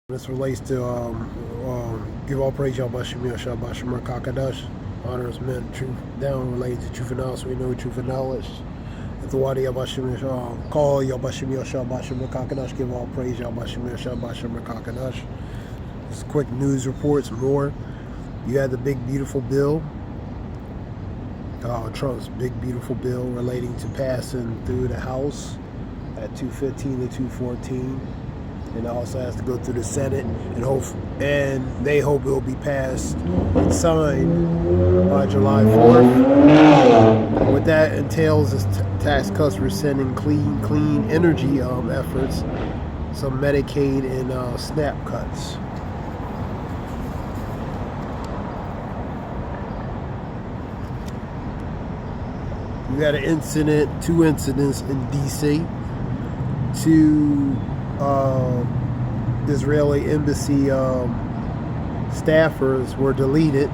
This relates to give all praise Yahweh Shemir Shabbat Kakadash, honors men, truth down related to truth and knowledge, so we know truth and knowledge. If the Wadi Yahweh Shemir call Yahweh Shemir Shabbat Kakadash, give all praise Yahweh Shemir Shabbat Kakadash. This is quick news reports, more. You had the big beautiful bill, Trump's big beautiful bill relating to passing through the House at 215 to 214. And it also has to go through the Senate, and they hope it will be passed and signed by July 4th. What that entails is tax cuts, rescinding clean energy efforts, some Medicaid and SNAP cuts. We had two incidents in D.C. Two Israeli embassy staffers were deleted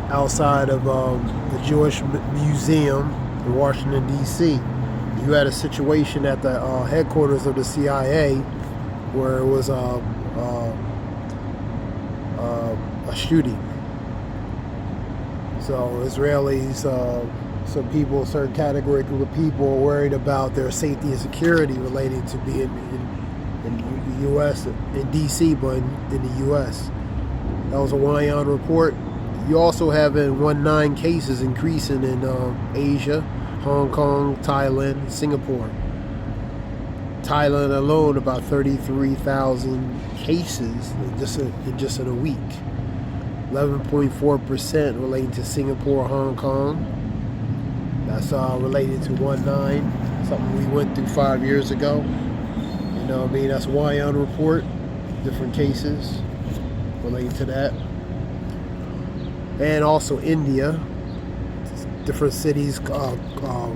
outside of the Jewish Museum in Washington, D.C. You had a situation at the headquarters of the CIA where it was a shooting. So Israelis, certain category group of people are worried about their safety and security relating to being in the U.S., in D.C., but in the U.S. That was a Wyan report. You also have in 19 cases increasing in Asia, Hong Kong, Thailand, Singapore. Thailand alone, about 33,000 cases just in a week. 11.4% relating to Singapore, Hong Kong. That's related to 19, something we went through 5 years ago. You know what I mean? That's a Wyan report, different cases relating to that. And also India, different cities, Kerala,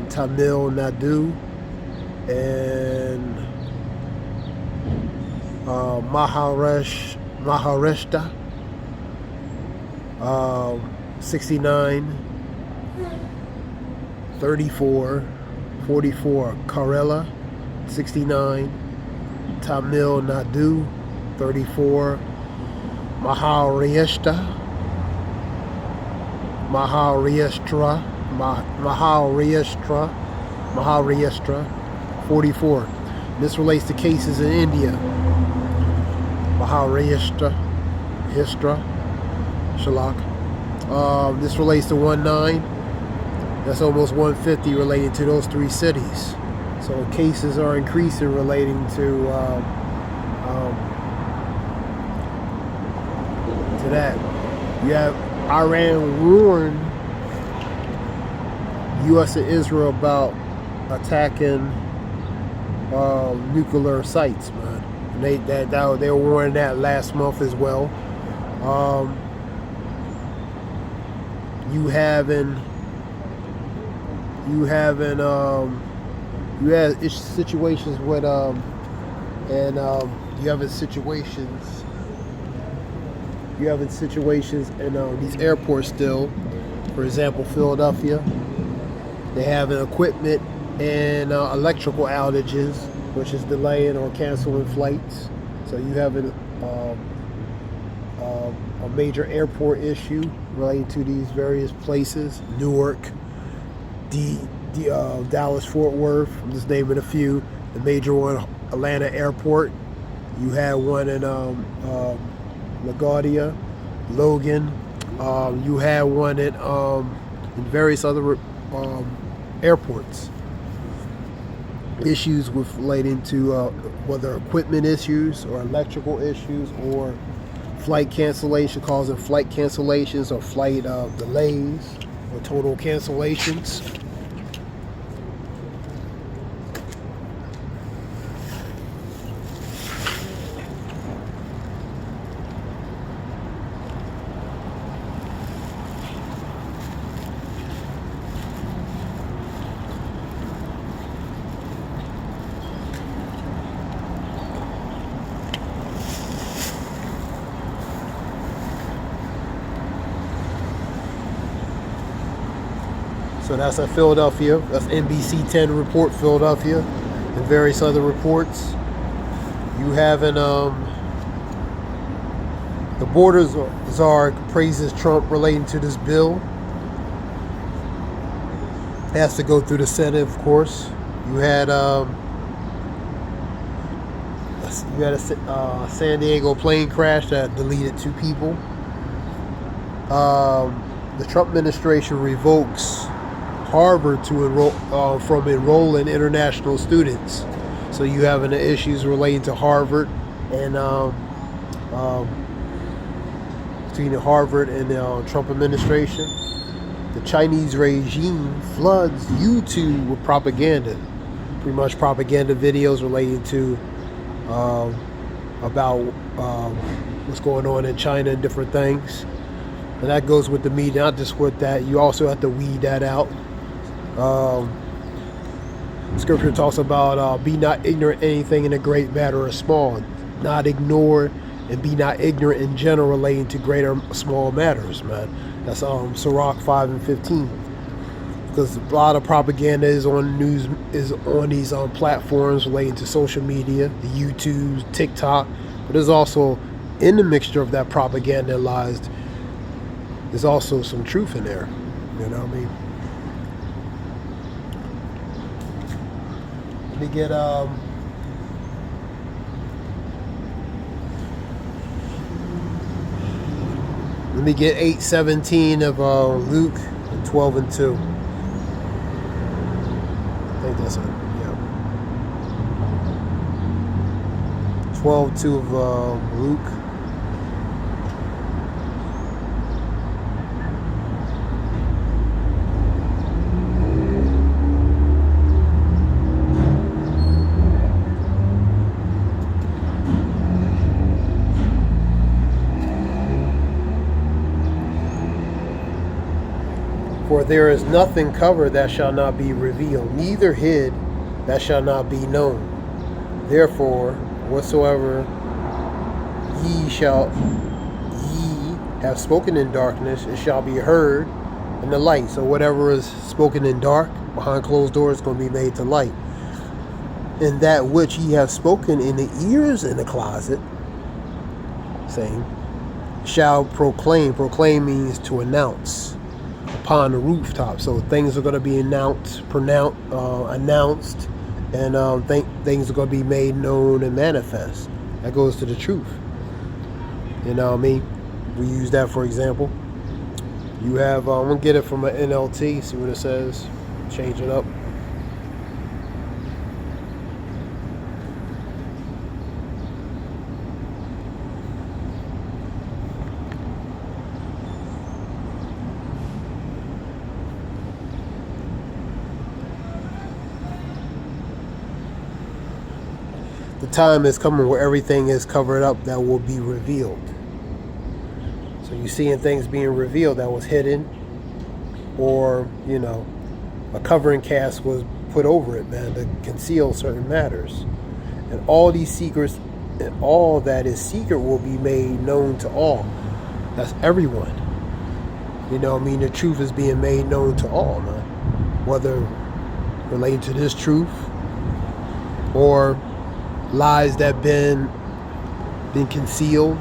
Tamil Nadu, and Maharashtra, 69, 34, 44, Kerala, 69, Tamil Nadu, 34, Maharashtra, 44. This relates to cases in India. Maharashtra, Shalak. This relates to 19. That's almost 150 relating to those three cities. So cases are increasing relating to that. You have Iran warned U.S. and Israel about attacking nuclear sites, man. And they were warning that last month as well. You had situations with you have situations in these airports still. For example, Philadelphia, they have equipment and electrical outages, which is delaying or canceling flights. So you have a major airport issue relating to these various places. Newark, Dallas, Fort Worth, I'm just naming a few. The major one, Atlanta Airport. You had one in LaGuardia, Logan. You had one in various other airports. Issues with relating to whether equipment issues or electrical issues or flight cancellation, causing flight cancellations or flight delays or total cancellations. So that's at Philadelphia. That's NBC 10 report, Philadelphia. and various other reports. You have the border czar praises Trump relating to this bill. It has to go through the Senate, of course. You had a San Diego plane crash that deleted 2 people. The Trump administration revokes Harvard to from enrolling international students. So you have issues relating to Harvard and between the Harvard and the Trump administration. The Chinese regime floods YouTube with propaganda, pretty much propaganda videos relating to about what's going on in China and different things. And that goes with the media, not just with that. You also have to weed that out. Scripture talks about be not ignorant of anything in a great matter or small. Not ignore and be not ignorant in general relating to great or small matters, man. That's Sirach 5:15. Because a lot of propaganda is on news, is on these platforms relating to social media, the YouTube, TikTok. But there's also, in the mixture of that propaganda lies, there's also some truth in there. You know what I mean? Let me get Let me get 8:17 of Luke, 12:2. I think that's it. Yeah. 12:2 of Luke. For there is nothing covered that shall not be revealed, neither hid that shall not be known. Therefore, whatsoever ye have spoken in darkness, it shall be heard in the light. So whatever is spoken in dark, behind closed doors, is going to be made to light. And that which ye have spoken in the ears in the closet, saying, shall proclaim. Proclaim means to announce upon the rooftop. So things are going to be announced, and things are going to be made known and manifest. That goes to the truth. You know what I mean? We use that for example. You have, I'm going to get it from an NLT, see what it says, change it up. The time is coming where everything is covered up that will be revealed. So you're seeing things being revealed that was hidden, or, you know, a covering cast was put over it, man, to conceal certain matters. And all these secrets and all that is secret will be made known to all. That's everyone. You know what I mean? The truth is being made known to all, man. Whether related to this truth or lies that been concealed,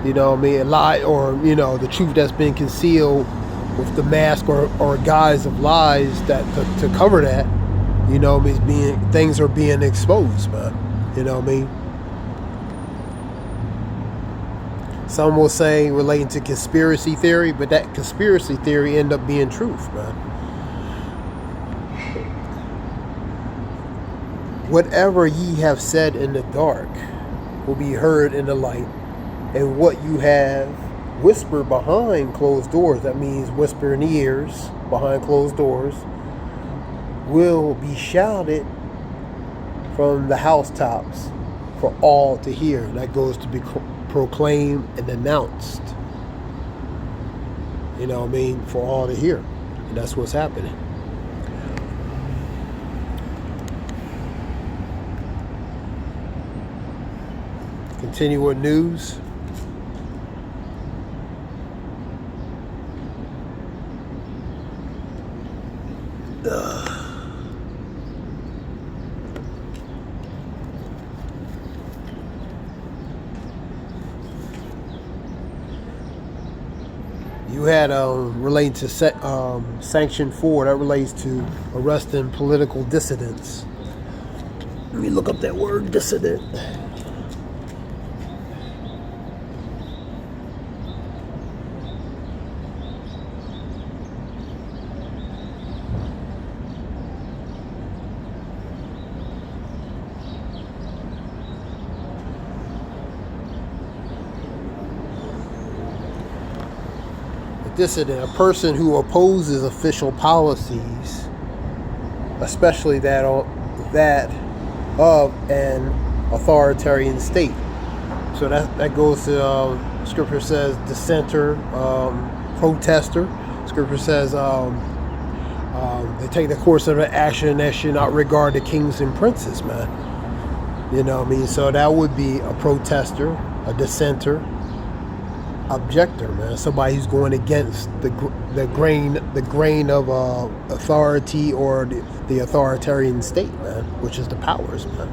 you know what I mean, a lie, or, you know, the truth that's been concealed with the mask or guise of lies that to cover that, you know what I mean, things are being exposed, man. You know what I mean? Some will say relating to conspiracy theory, but that conspiracy theory end up being truth, man. Whatever ye have said in the dark will be heard in the light, and what you have whispered behind closed doors, that means whisper in the ears behind closed doors, will be shouted from the housetops for all to hear. That goes to be proclaimed and announced, you know what I mean, for all to hear. And that's what's happening. Continue with news. You had relating to Sanction 4, that relates to arresting political dissidents. Let me look up that word, dissident. Dissident, a person who opposes official policies, especially that of an authoritarian state. So that goes to Scripture says dissenter, protester. Scripture says they take the course of an action that should not regard the kings and princes, man. You know what I mean? So that would be a protester, a dissenter, objector, man. Somebody who's going against the grain of authority or the authoritarian state, man, which is the powers, man.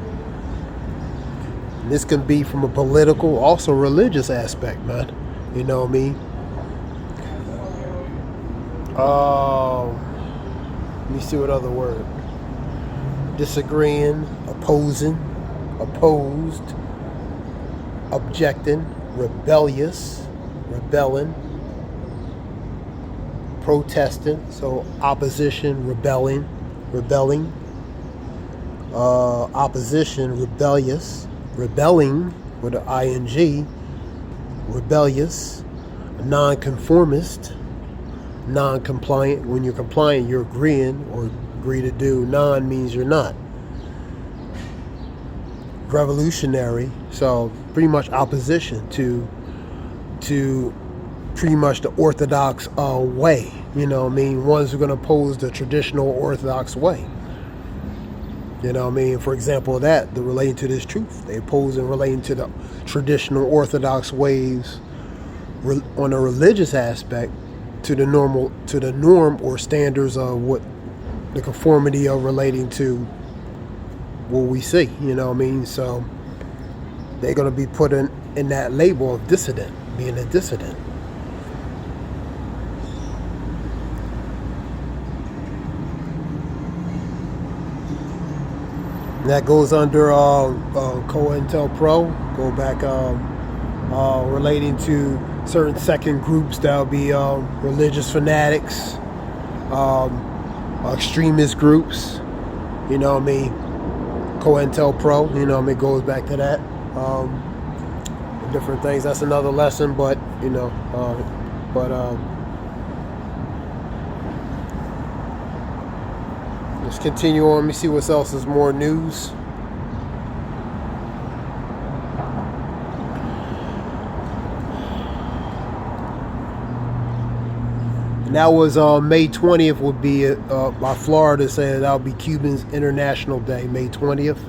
And this can be from a political, also religious aspect, man. You know what I mean? Let me see what other word. Disagreeing, opposing, opposed, objecting, rebellious, rebelling, protesting, so opposition, rebelling, opposition, rebellious, rebelling with an ing, rebellious, non-conformist, non-compliant. When you're compliant, you're agreeing or agree to do. Non means you're not. Revolutionary, so pretty much opposition to pretty much the orthodox way. You know what I mean? Ones who are going to oppose the traditional orthodox way. You know what I mean? For example, the relating to this truth. They oppose and relating to the traditional orthodox ways on a religious aspect to the norm or standards of what the conformity of relating to what we see. You know what I mean? So they're going to be put in that label of dissident, being a dissident. And that goes under COINTELPRO. Go back relating to certain second groups that will be religious fanatics, extremist groups. You know what I mean? COINTELPRO. You know what I mean? Goes back to that. Different things. That's another lesson, but you know, let's continue on. Let me see what else is more news. And that was May 20th would be by Florida said that'll be Cubans International Day, May 20th.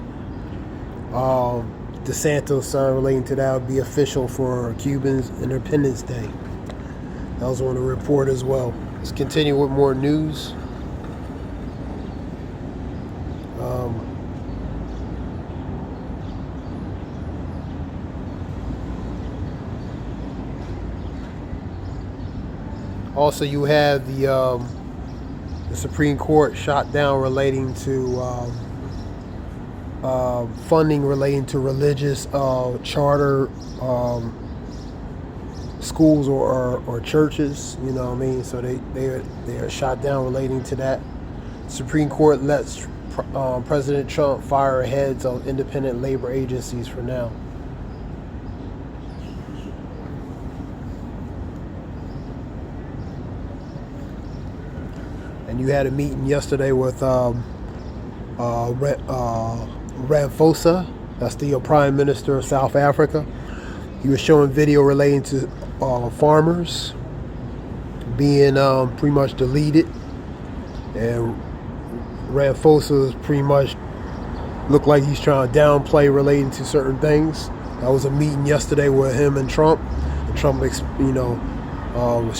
DeSantis relating to that would be official for Cubans Independence Day. That was on the report as well. Let's continue with more news. Also, you have the Supreme Court shot down relating to funding relating to religious charter schools or churches. You know what I mean? So they are shot down relating to that. Supreme Court lets President Trump fire heads of independent labor agencies for now. And you had a meeting yesterday with Ramaphosa, that's the Prime Minister of South Africa. He was showing video relating to farmers being pretty much deleted, and Ramaphosa is pretty much looked like he's trying to downplay relating to certain things. That was a meeting yesterday with him and Trump. And Trump, was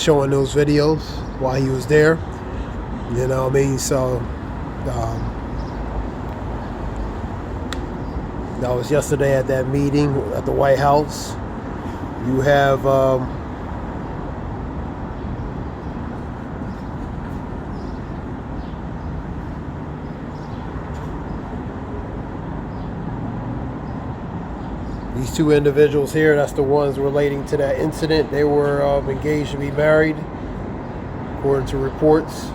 showing those videos while he was there. You know what I mean? So that was yesterday at that meeting at the White House. You have These two individuals here, that's the ones relating to that incident. They were engaged to be married, according to reports.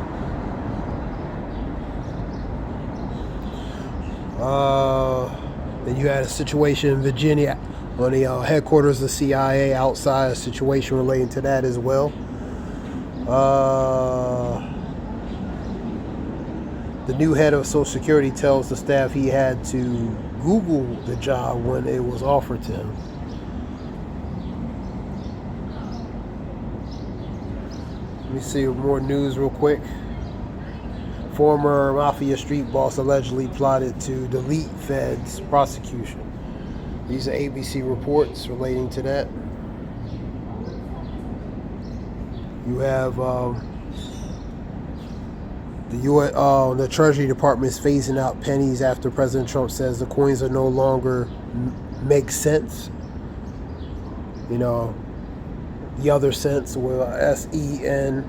Then you had a situation in Virginia on the headquarters of the CIA outside, a situation relating to that as well. The new head of Social Security tells the staff he had to Google the job when it was offered to him. Let me see more news real quick. Former Mafia street boss allegedly plotted to delete Fed's prosecution. These are ABC reports relating to that. You have the Treasury Department is phasing out pennies after President Trump says the coins are no longer make sense. You know, the other cents were S-E-N-S-E,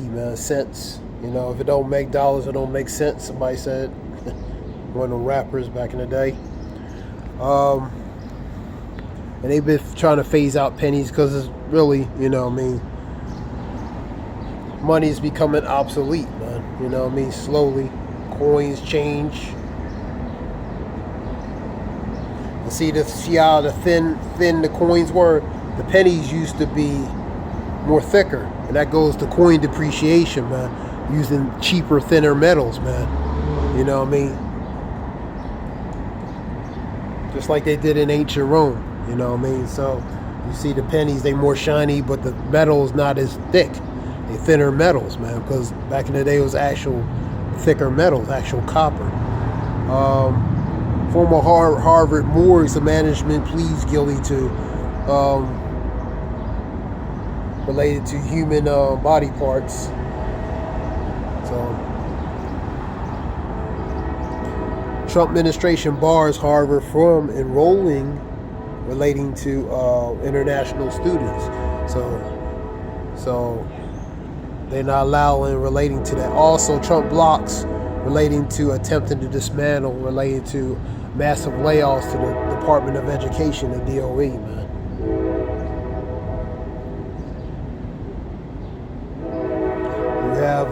man, cents. You know, if it don't make dollars, it don't make sense. Somebody said, one of the rappers back in the day. And they've been trying to phase out pennies because it's really, you know what I mean, money is becoming obsolete, man. You know what I mean? Slowly, coins change. And see how the thin the coins were. The pennies used to be more thicker, and that goes to coin depreciation, man. Using cheaper, thinner metals, man. You know what I mean? Just like they did in ancient Rome. You know what I mean? So you see the pennies, they more shiny, but the metal is not as thick. They thinner metals, man, because back in the day it was actual thicker metals, actual copper. Former Harvard Morgues of management pleads guilty to related to human body parts. So Trump administration bars Harvard from enrolling relating to international students. So they're not allowing relating to that. Also, Trump blocks relating to attempting to dismantle related to massive layoffs to the Department of Education, the DOE, man. You have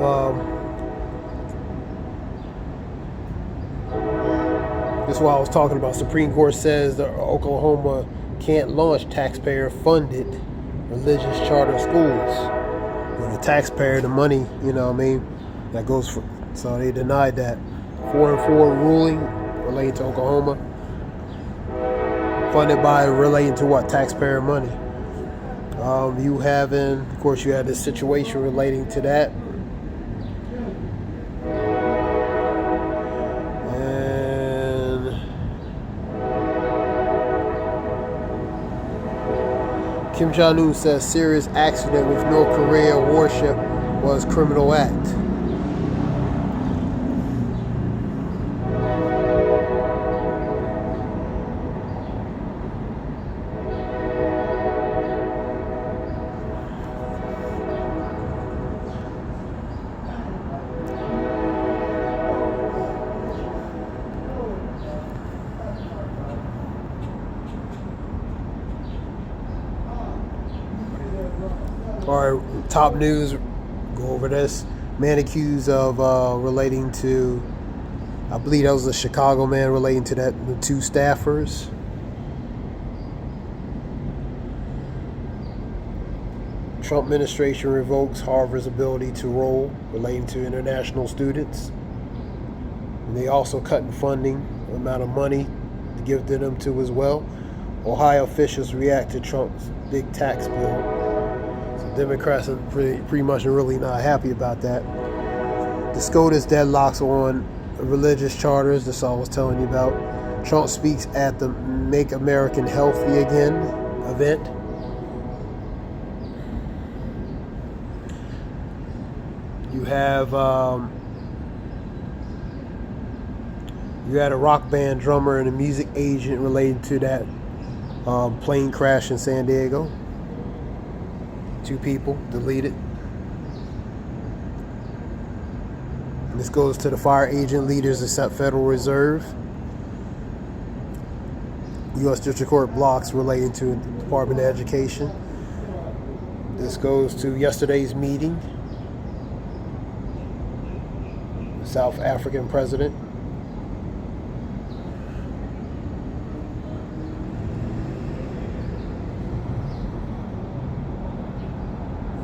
this is why I was talking about. Supreme Court says that Oklahoma can't launch taxpayer-funded religious charter schools. With the taxpayer, the money, you know what I mean, that goes for. So they denied that. 4-4 ruling relating to Oklahoma. Funded by relating to what? Taxpayer money. You having, of course, you had this situation relating to that. Kim Jong-un says serious accident with North Korea warship was criminal act. All right, top news, go over this. Man accused of relating to, I believe that was a Chicago man relating to the two staffers. Trump administration revokes Harvard's ability to enroll relating to international students. And they also cutting funding, the amount of money to give to them too as well. Ohio officials react to Trump's big tax bill. Democrats are pretty much really not happy about that. The SCOTUS deadlocks on religious charters, that's all I was telling you about. Trump speaks at the Make America Healthy Again event. You have you had a rock band drummer and a music agent related to that plane crash in San Diego. 2 people deleted. And this goes to the fire agent leaders except Federal Reserve. U.S. District Court blocks relating to the Department of Education. This goes to yesterday's meeting. South African president.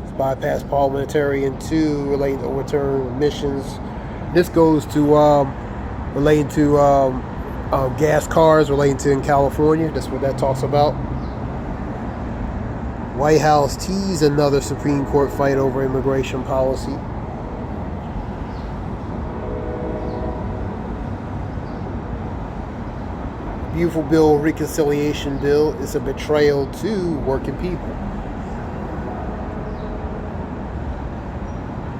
It's bypassed parliamentarian 2 relating to overturn emissions. This goes to relating to gas cars relating to in California. That's what that talks about. White House teased another Supreme Court fight over immigration policy. Beautiful bill, reconciliation bill, is a betrayal to working people.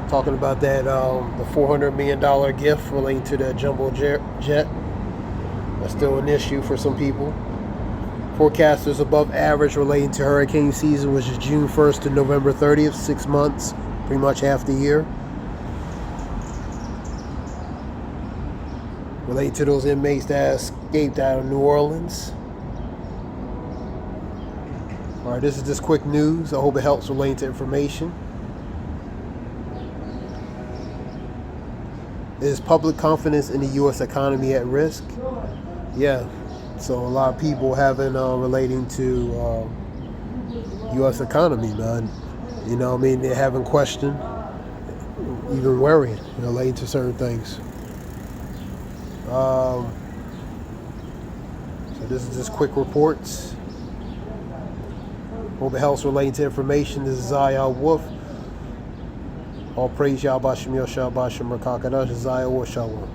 Talking about that, the $400 million gift relating to the jumbo jet. That's still an issue for some people. Forecasters above average relating to hurricane season, which is June 1st to November 30th, 6 months, pretty much half the year. Relating to those inmates that escaped out of New Orleans. Alright, this is just quick news. I hope it helps relating to information. Is public confidence in the U.S. economy at risk? Yeah. So a lot of people having relating to U.S. economy, man. You know what I mean? They're having question, even worrying relating to certain things. So this is just quick reports. Hope it helps relating to information. This is Zaya Wolf. All praise Yahweh Shem Yahweh Shem Rakakadash Zaya Wolf Shalom.